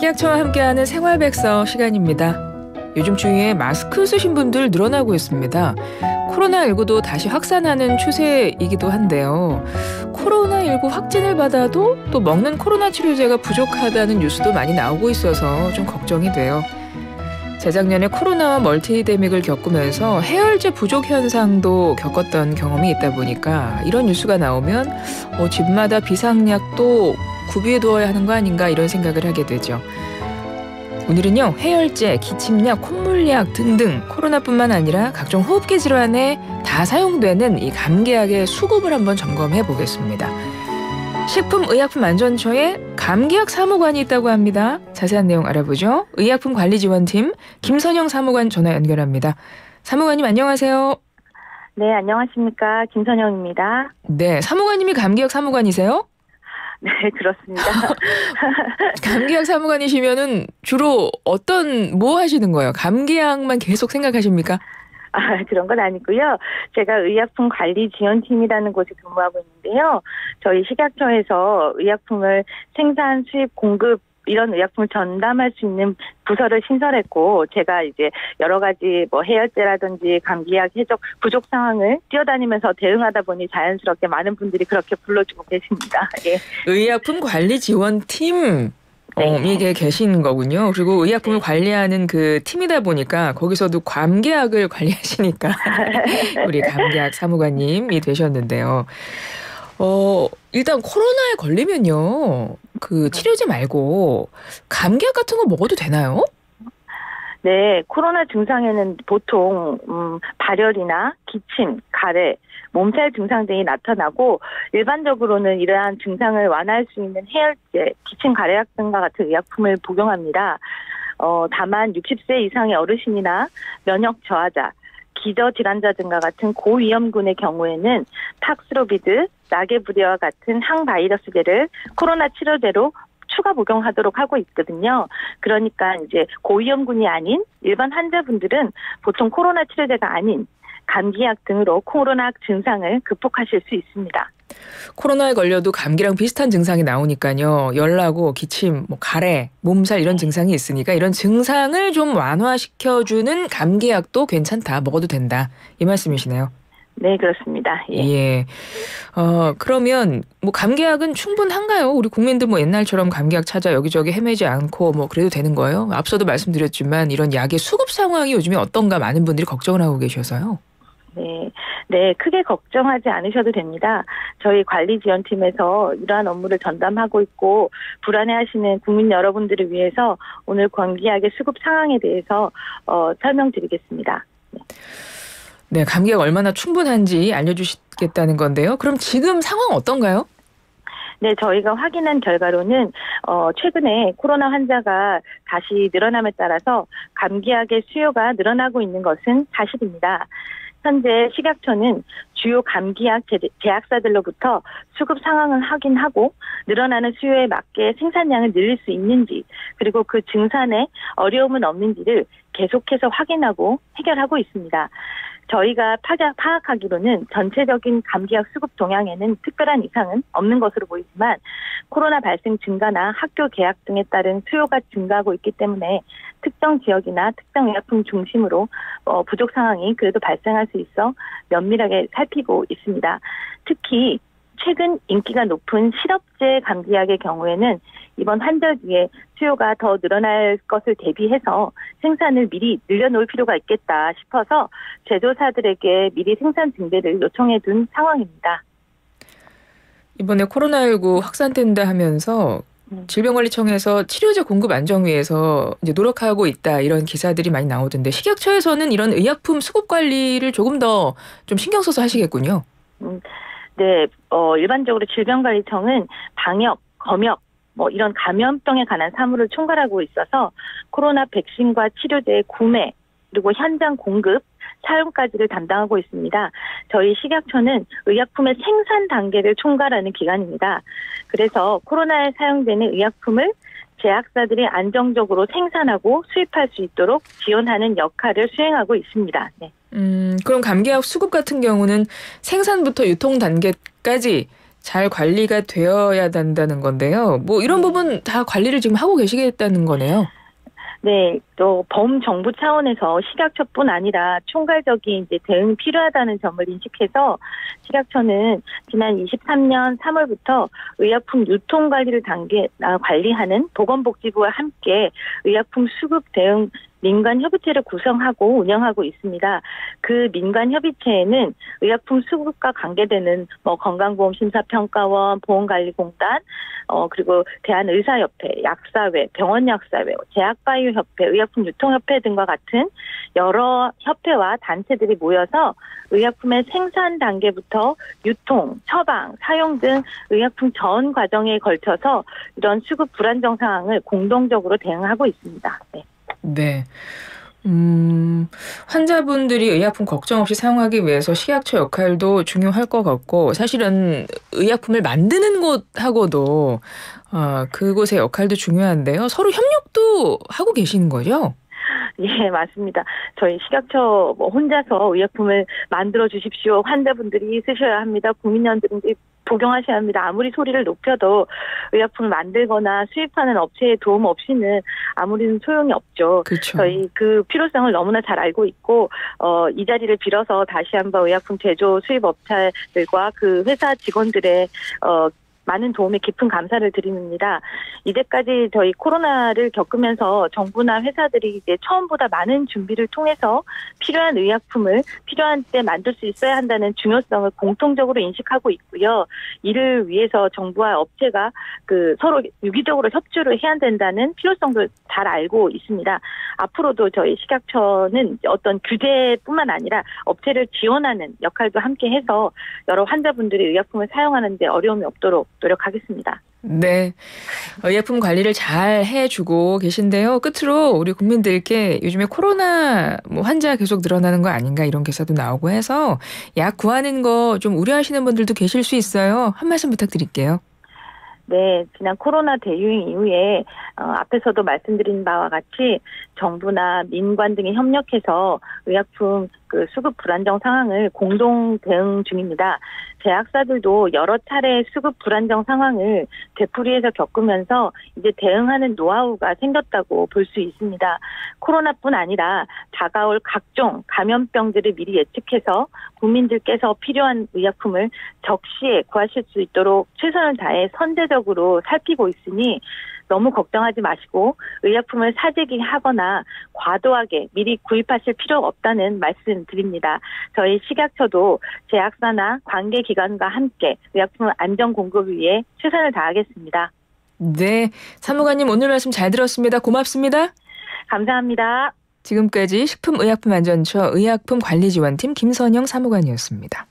식약처와 함께하는 생활백서 시간입니다. 요즘 주위에 마스크 쓰신 분들 늘어나고 있습니다. 코로나19도 다시 확산하는 추세이기도 한데요. 코로나19 확진을 받아도 또 먹는 코로나 치료제가 부족하다는 뉴스도 많이 나오고 있어서 좀 걱정이 돼요. 재작년에 코로나와 멀티데믹을 겪으면서 해열제 부족 현상도 겪었던 경험이 있다 보니까 이런 뉴스가 나오면 집마다 비상약도 구비해두어야 하는 거 아닌가 이런 생각을 하게 되죠. 오늘은요, 해열제, 기침약, 콧물약 등등 코로나뿐만 아니라 각종 호흡기 질환에 다 사용되는 이 감기약의 수급을 한번 점검해 보겠습니다. 식품의약품안전처에 감기약 사무관이 있다고 합니다. 자세한 내용 알아보죠. 의약품관리지원팀 김선영 사무관 전화 연결합니다. 사무관님 안녕하세요. 네, 안녕하십니까. 김선영입니다. 네, 사무관님이 감기약 사무관이세요? 네, 그렇습니다. 감기약 사무관이시면은 주로 뭐 하시는 거예요? 감기약만 계속 생각하십니까? 그런 건 아니고요. 제가 의약품관리지원팀이라는 곳에 근무하고 있는데요. 저희 식약처에서 의약품을 생산, 수입, 공급 이런 의약품을 전담할 수 있는 부서를 신설했고, 제가 이제 여러 가지 해열제라든지 감기약 해적 부족 상황을 뛰어다니면서 대응하다 보니 자연스럽게 많은 분들이 그렇게 불러주고 계십니다. 예. 의약품관리지원팀 이게 계신 거군요. 그리고 의약품을 관리하는 그 팀이다 보니까 거기서도 감기약을 관리하시니까 우리 감기약 사무관님이 되셨는데요. 일단 코로나에 걸리면요, 그 치료제 말고 감기약 같은 거 먹어도 되나요? 네, 코로나 증상에는 보통 발열이나 기침, 가래, 몸살 증상 등이 나타나고, 일반적으로는 이러한 증상을 완화할 수 있는 해열제, 기침 가래약 등과 같은 의약품을 복용합니다. 다만 60세 이상의 어르신이나 면역 저하자, 기저질환자 등과 같은 고위험군의 경우에는 팍스로비드, 라게브리와 같은 항바이러스제를 코로나 치료제로 추가 복용하도록 하고 있거든요. 그러니까 이제 고위험군이 아닌 일반 환자분들은 보통 코로나 치료제가 아닌 감기약 등으로 코로나 증상을 극복하실 수 있습니다. 코로나에 걸려도 감기랑 비슷한 증상이 나오니까요. 열나고 기침, 가래, 몸살 이런 증상이 있으니까 이런 증상을 좀 완화시켜주는 감기약도 괜찮다, 먹어도 된다, 이 말씀이시네요. 네, 그렇습니다. 예. 그러면 감기약은 충분한가요? 우리 국민들 옛날처럼 감기약 찾아 여기저기 헤매지 않고 그래도 되는 거예요? 앞서도 말씀드렸지만 이런 약의 수급 상황이 요즘에 어떤가 많은 분들이 걱정을 하고 계셔서요. 네, 크게 걱정하지 않으셔도 됩니다. 저희 관리지원팀에서 이러한 업무를 전담하고 있고, 불안해하시는 국민 여러분들을 위해서 오늘 감기약의 수급 상황에 대해서 설명드리겠습니다. 네, 감기약 얼마나 충분한지 알려주시겠다는 건데요. 그럼 지금 상황 어떤가요? 네, 저희가 확인한 결과로는 최근에 코로나 환자가 다시 늘어남에 따라서 감기약의 수요가 늘어나고 있는 것은 사실입니다. 현재 식약처는 주요 감기약 제약사들로부터 수급 상황을 확인하고 늘어나는 수요에 맞게 생산량을 늘릴 수 있는지, 그리고 그 증산에 어려움은 없는지를 계속해서 확인하고 해결하고 있습니다. 저희가 파악하기로는 전체적인 감기약 수급 동향에는 특별한 이상은 없는 것으로 보이지만, 코로나 발생 증가나 학교 개학 등에 따른 수요가 증가하고 있기 때문에 특정 지역이나 특정 의약품 중심으로 부족 상황이 그래도 발생할 수 있어 면밀하게 살피고 있습니다. 특히 최근 인기가 높은 실업제 감기약의 경우에는 이번 환절기에 수요가 더 늘어날 것을 대비해서 생산을 미리 늘려놓을 필요가 있겠다 싶어서 제조사들에게 미리 생산 증대를 요청해 둔 상황입니다. 이번에 코로나19 확산된다 하면서 질병관리청에서 치료제 공급 안정위에서 이제 노력하고 있다, 이런 기사들이 많이 나오던데, 식약처에서는 이런 의약품 수급 관리를 조금 더 좀 신경 써서 하시겠군요. 네, 일반적으로 질병관리청은 방역, 검역, 이런 감염병에 관한 사무를 총괄하고 있어서 코로나 백신과 치료제의 구매, 그리고 현장 공급, 사용까지를 담당하고 있습니다. 저희 식약처는 의약품의 생산 단계를 총괄하는 기관입니다. 그래서 코로나에 사용되는 의약품을 제약사들이 안정적으로 생산하고 수입할 수 있도록 지원하는 역할을 수행하고 있습니다. 네. 그럼 감기약 수급 같은 경우는 생산부터 유통 단계까지 잘 관리가 되어야 된다는 건데요. 뭐 이런 부분 다 관리를 지금 하고 계시겠다는 거네요. 네, 또 범정부 차원에서 식약처뿐 아니라 총괄적인 이제 대응이 필요하다는 점을 인식해서 식약처는 지난 23년 3월부터 의약품 유통 관리를 관리하는 보건복지부와 함께 의약품 수급 대응 민간협의체를 구성하고 운영하고 있습니다. 그 민간협의체에는 의약품 수급과 관계되는 건강보험심사평가원, 보험관리공단, 그리고 대한의사협회, 약사회, 병원약사회, 제약바이오협회, 의약품유통협회 등과 같은 여러 협회와 단체들이 모여서 의약품의 생산 단계부터 유통, 처방, 사용 등 의약품 전 과정에 걸쳐서 이런 수급 불안정 상황을 공동적으로 대응하고 있습니다. 네. 네. 환자분들이 의약품 걱정 없이 사용하기 위해서 식약처 역할도 중요할 것 같고 사실은 의약품을 만드는 곳하고도 그곳의 역할도 중요한데요. 서로 협력도 하고 계시는 거죠? 예, 맞습니다. 저희 식약처 혼자서 의약품을 만들어 주십시오. 환자분들이 쓰셔야 합니다. 국민연들이 복용하셔야 합니다. 아무리 소리를 높여도 의약품을 만들거나 수입하는 업체의 도움 없이는 아무리 소용이 없죠. 그렇죠. 저희 그 필요성을 너무나 잘 알고 있고 이 자리를 빌어서 다시 한번 의약품 제조 수입 업체들과 그 회사 직원들의 많은 도움에 깊은 감사를 드립니다. 이제까지 저희 코로나를 겪으면서 정부나 회사들이 이제 처음보다 많은 준비를 통해서 필요한 의약품을 필요한 때 만들 수 있어야 한다는 중요성을 공통적으로 인식하고 있고요. 이를 위해서 정부와 업체가 서로 유기적으로 협조를 해야 된다는 필요성도 잘 알고 있습니다. 앞으로도 저희 식약처는 어떤 규제뿐만 아니라 업체를 지원하는 역할도 함께 해서 여러 환자분들이 의약품을 사용하는 데 어려움이 없도록 노력하겠습니다. 네. 의약품 관리를 잘 해주고 계신데요. 끝으로 우리 국민들께 요즘에 코로나 환자 계속 늘어나는 거 아닌가 이런 기사도 나오고 해서 약 구하는 거 좀 우려하시는 분들도 계실 수 있어요. 한 말씀 부탁드릴게요. 네, 지난 코로나 대유행 이후에 앞에서도 말씀드린 바와 같이 정부나 민관 등이 협력해서 의약품 수급 불안정 상황을 공동 대응 중입니다. 제약사들도 여러 차례 수급 불안정 상황을 되풀이해서 겪으면서 이제 대응하는 노하우가 생겼다고 볼 수 있습니다. 코로나뿐 아니라 다가올 각종 감염병들을 미리 예측해서 국민들께서 필요한 의약품을 적시에 구하실 수 있도록 최선을 다해 선제적으로 살피고 있으니 너무 걱정하지 마시고 의약품을 사재기하거나 과도하게 미리 구입하실 필요가 없다는 말씀 드립니다. 저희 식약처도 제약사나 관계기관과 함께 의약품 안전 공급을 위해 최선을 다하겠습니다. 네, 사무관님 오늘 말씀 잘 들었습니다. 고맙습니다. 감사합니다. 지금까지 식품의약품안전처 의약품관리지원팀 김선영 사무관이었습니다.